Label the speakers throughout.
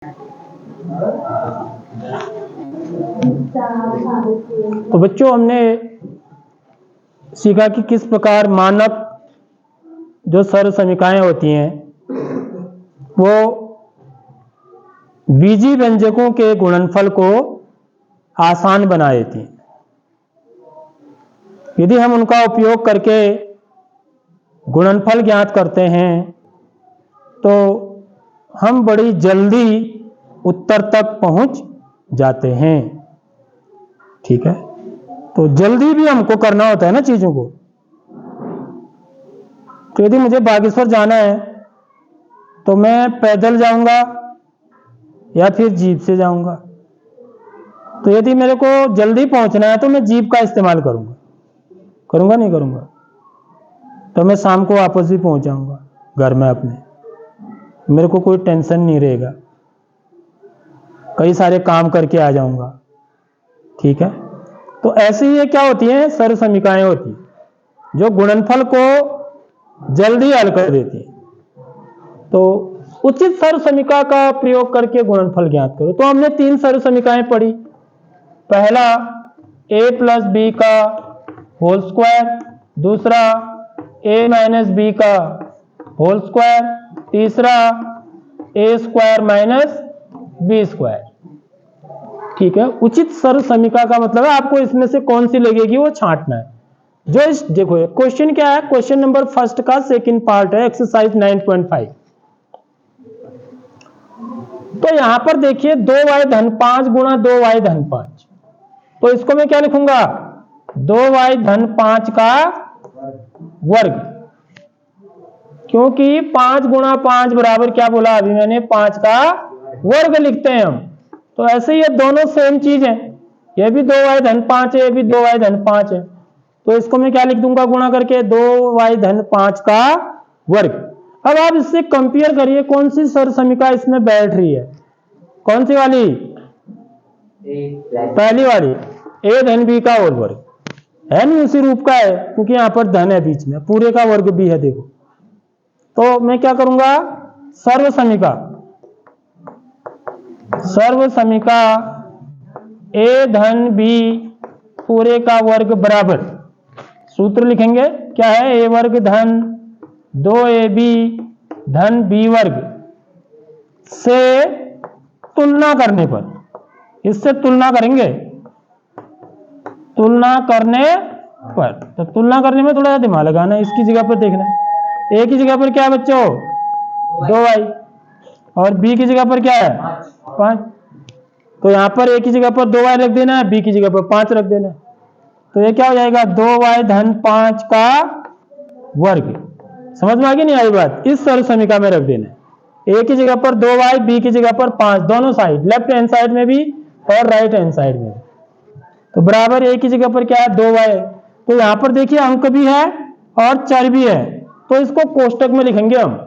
Speaker 1: तो बच्चों हमने सीखा कि किस प्रकार मानक जो सर्व समीकरणे होती हैं वो बीजीय व्यंजकों के गुणनफल को आसान बना देती हैं। यदि हम उनका उपयोग करके गुणनफल ज्ञात करते हैं तो हम बड़ी जल्दी उत्तर तक पहुंच जाते हैं। ठीक है, तो जल्दी भी हमको करना होता है ना चीजों को। तो यदि मुझे बागेश्वर जाना है तो मैं पैदल जाऊंगा या फिर जीप से जाऊंगा। तो यदि मेरे को जल्दी पहुंचना है तो मैं जीप का इस्तेमाल करूंगा नहीं करूंगा, तो मैं शाम को वापस भी पहुंच जाऊंगा घर में अपने, मेरे को कोई टेंशन नहीं रहेगा, कई सारे काम करके आ जाऊंगा। ठीक है, तो ऐसे ही ये क्या होती हैं, सर्व समीकरणे होती हैं जो गुणनफल को जल्दी हल कर देती हैं। तो उचित सर्व समीकरण का प्रयोग करके गुणनफल ज्ञात करो। तो हमने 3 सर्व समीकरणें पढ़ी। पहला a प्लस बी का होल स्क्वायर, दूसरा a माइनस बी का होल स्क्वायर, तीसरा a square minus B square. ठीक है, उचित सर्व समीकरण का मतलब है आपको इसमें से कौन सी लगेगी वो छांटना है। जो इस देखो क्वेश्चन क्या है, क्वेश्चन नंबर फर्स्ट का सेकंड पार्ट है, एक्सरसाइज 9.5। तो यहां पर देखिए 2y धन 5 गुणा 2y धन 5, तो इसको मैं क्या लिखूंगा, 2y धन 5 का वर्ग, क्योंकि 5 गुणा 5 बराबर क्या बोला अभी मैंने, 5 का वर्ग लिखते हैं हम। तो ऐसे ये दोनों सेम चीज है, ये भी 2y धन 5 है, ये भी 2y धन 5 है। तो इसको मैं क्या लिख दूंगा गुणा करके, 2y धन 5 का वर्ग। अब आप इससे कंपेयर करिए कौन सी सर्व समीकरण इसमें बैठ रही है, कौन सी वाली, पहली वाली, a धन b का होल वर्ग है नहीं, उसी रूप का है, क्योंकि यहां पर धन है बीच में, पूरे का वर्ग भी है देखो। तो मैं क्या करूंगा, सर्व समीकरण a धन b पूरे का वर्ग बराबर, सूत्र लिखेंगे क्या है, a वर्ग धन 2ab धन b वर्ग से तुलना करने पर, इससे तुलना करेंगे, तुलना करने पर, तो तुलना करने में थोड़ा दिमाग लगाना है, इसकी जगह पर देखना है, a की जगह पर क्या है बच्चों 2y, और b की जगह पर क्या है 5। तो यहां पर a की जगह पर 2y रख देना है, b की जगह पर 5 रख देना है। तो ये क्या हो जाएगा, 2y धन 5 का वर्ग। समझ में आ गई नहीं आई बात, इस सर्व समीकरण में रख देना है, a की जगह पर 2y, b की जगह पर 5, दोनों साइड, लेफ्ट हैंड साइड में भी और राइट हैंड साइड में भी। तो बराबर a की जगह पर क्या है 2y। तो यहां पर देखिए अंक भी है और चर भी है, तो इसको कोष्टक में लिखेंगे हम।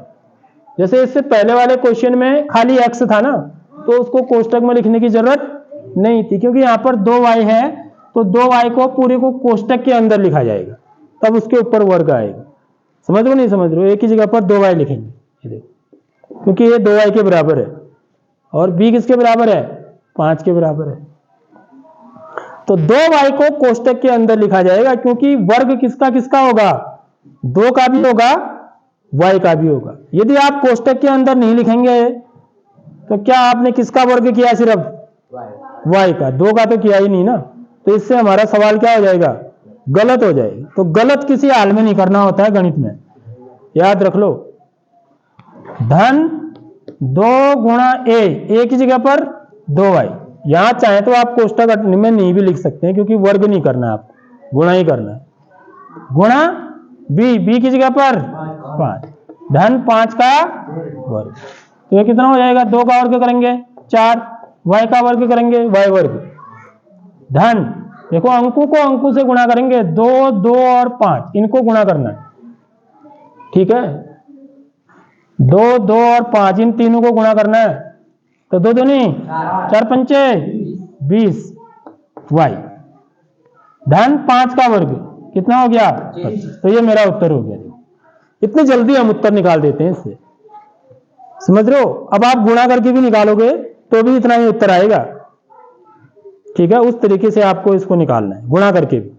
Speaker 1: जैसे इससे पहले वाले क्वेश्चन में खाली x था ना, तो उसको कोष्टक में लिखने की जरूरत नहीं थी, क्योंकि यहां पर 2y है, तो 2y को पूरे को कोष्टक के अंदर लिखा जाएगा, तब उसके ऊपर वर्ग आएगा। समझ लो नहीं समझ लो, a की जगह पर 2y लिखेंगे, ये देखो, क्योंकि ये 2y के बराबर है, और b किसके बराबर है 5 के बराबर है। तो 2y को कोष्टक के अंदर लिखा जाएगा, क्योंकि वर्ग किसका किसका होगा, 2 का भी होगा, y का भी होगा। यदि आप कोष्टक के अंदर नहीं लिखेंगे तो क्या आपने किसका वर्ग किया, सिर्फ y का, 2 का तो किया ही नहीं ना। तो इससे हमारा सवाल क्या हो जाएगा, गलत हो जाएगा। तो गलत किसी हाल में नहीं करना होता है गणित में, याद रख लो। धन 2 गुणा a की जगह पर 2y, यहां चाहे तो आप कोष्टक में नहीं भी लिख सकते हैं, क्योंकि वर्ग नहीं करना है आपको, गुणा ही करना है, गुणा b की जगह पर 5 धन 5 का वर्ग। तो ये कितना हो जाएगा, 2 का वर्ग करेंगे 4, y का वर्ग करेंगे y वर्ग, धन देखो अंकों को अंकों से गुणा करेंगे, 2 2 और 5 इनको गुणा करना है। ठीक है, 2 2 और 5 इन तीनों को गुणा करना है, तो 2 2 नहीं 4 पंचे 20 y धन 5 का वर्ग कितना हो गया 25। तो ये मेरा उत्तर हो गया। इतनी जल्दी हम उत्तर निकाल देते हैं इससे, समझ रहे हो? अब आप गुणा करके भी निकालोगे तो भी इतना ही उत्तर आएगा। ठीक है, उस तरीके से आपको इसको निकालना है, गुणा करके भी।